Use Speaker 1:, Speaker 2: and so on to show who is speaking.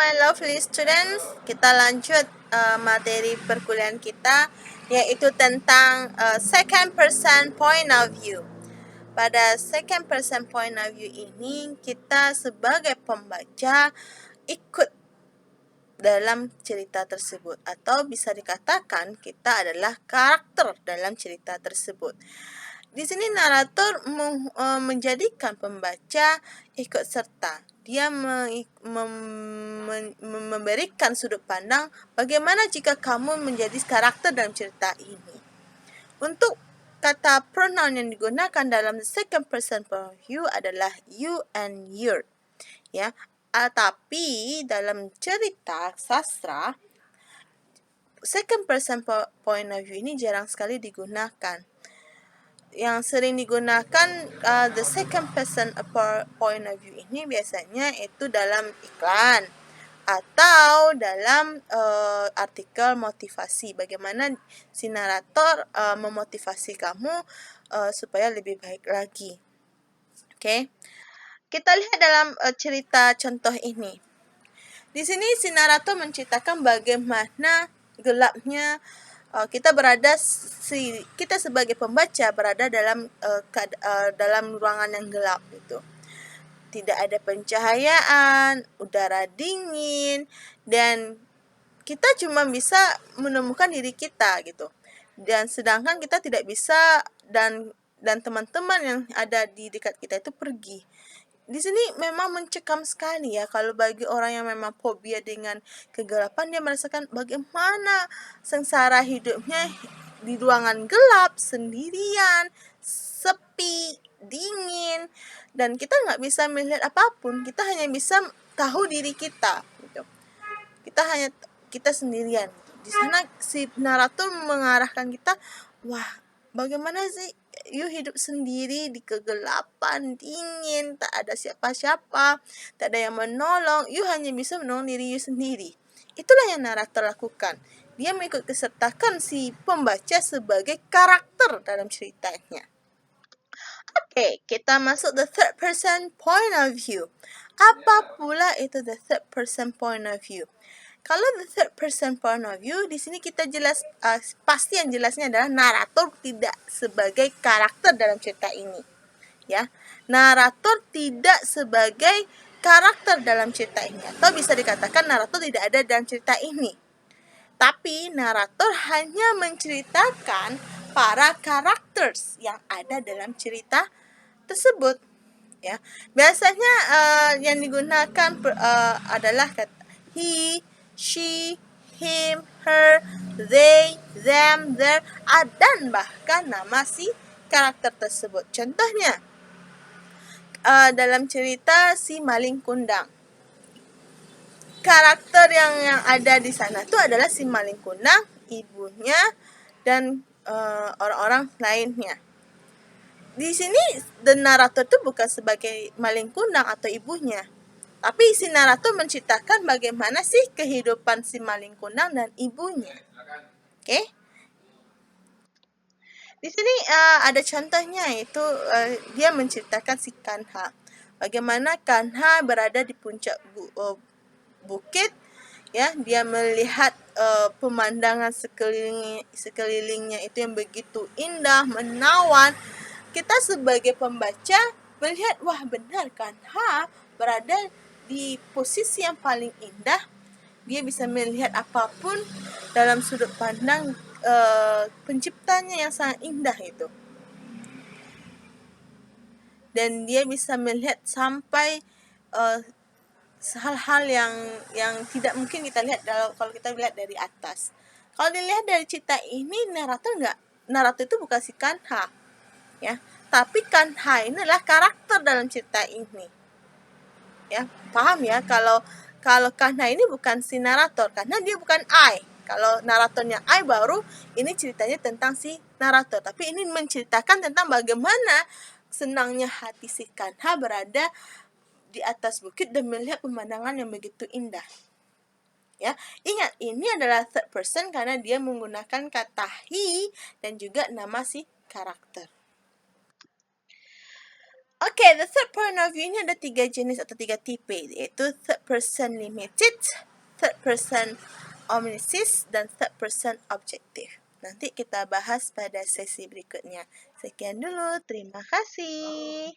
Speaker 1: my lovely students. Kita lanjut materi perkuliahan kita, yaitu tentang second person point of view. Pada second person point of view ini, kita sebagai pembaca ikut dalam cerita tersebut, atau bisa dikatakan kita adalah karakter dalam cerita tersebut. Di sini narator menjadikan pembaca ikut serta. Dia memberikan sudut pandang bagaimana jika kamu menjadi karakter dalam cerita ini. Untuk kata pronoun yang digunakan dalam the second person point of view adalah you and your. Ya, tapi dalam cerita sastra second person point of view ini jarang sekali digunakan. Yang sering digunakan the second person point of view ini biasanya itu dalam iklan atau dalam artikel motivasi. Bagaimana si narator memotivasi kamu supaya lebih baik lagi. Oke. Kita lihat dalam cerita contoh ini. Di sini si narator menceritakan bagaimana gelapnya kita sebagai pembaca berada dalam ruangan yang gelap itu. Tidak ada pencahayaan, udara dingin, dan kita cuma bisa menemukan diri kita gitu. Dan sedangkan kita tidak bisa dan teman-teman yang ada di dekat kita itu pergi. Di sini memang mencekam sekali ya, kalau bagi orang yang memang fobia dengan kegelapan, dia merasakan bagaimana sengsara hidupnya di ruangan gelap, sendirian, sepi, dingin, dan kita nggak bisa melihat apapun. Kita hanya bisa tahu diri kita gitu. Kita sendirian. Di sana si narator mengarahkan kita, wah, bagaimana sih you hidup sendiri di kegelapan, dingin, tak ada siapa-siapa, tak ada yang menolong, you hanya bisa menolong diri you sendiri. Itulah yang narator lakukan. Dia mengikut kesertakan si pembaca sebagai karakter dalam ceritanya. Oke, kita masuk the third person point of view. Apa pula itu the third person point of view? Kalau the third person point of view, di sini kita pasti yang jelasnya adalah narator tidak sebagai karakter dalam cerita ini. Ya, narator tidak sebagai karakter dalam cerita ini, atau bisa dikatakan narator tidak ada dalam cerita ini. Tapi narator hanya menceritakan para characters yang ada dalam cerita tersebut. Ya, biasanya yang digunakan adalah kata he, she, him, her, they, them, their, dan bahkan nama si karakter tersebut. Contohnya, dalam cerita si maling kundang, karakter yang ada di sana itu adalah si maling kundang, ibunya, dan orang-orang lainnya. Di sini the narator itu bukan sebagai maling kundang atau ibunya, tapi si narator menceritakan bagaimana sih kehidupan si maling kundang dan ibunya. Oke? Di sini ada contohnya, yaitu dia menceritakan si Kanha. Bagaimana Kanha berada di puncak bukit, ya, dia melihat pemandangan sekelilingnya itu yang begitu indah, menawan. Kita sebagai pembaca melihat, wah, benar Kanha berada di posisi yang paling indah. Dia bisa melihat apapun dalam sudut pandang penciptanya yang sangat indah itu. Dan dia bisa melihat sampai hal-hal yang tidak mungkin kita lihat kalau kita lihat dari atas. Kalau dilihat dari cerita ini, narator itu bukan si Kanha, ya, tapi Kanha ini adalah karakter dalam cerita ini. Ya, paham ya? Kalau Kanha ini bukan si narator, karena dia bukan I. Kalau naratornya I, baru ini ceritanya tentang si narator. Tapi ini menceritakan tentang bagaimana senangnya hati si Kanha berada di atas bukit dan melihat pemandangan yang begitu indah. Ya, ingat, ini adalah third person karena dia menggunakan kata he dan juga nama si karakter. Okay, the third point of view ini ada 3 jenis atau 3 tipe, yaitu third person limited, third person omniscience, dan third person objective. Nanti kita bahas pada sesi berikutnya. Sekian dulu, terima kasih.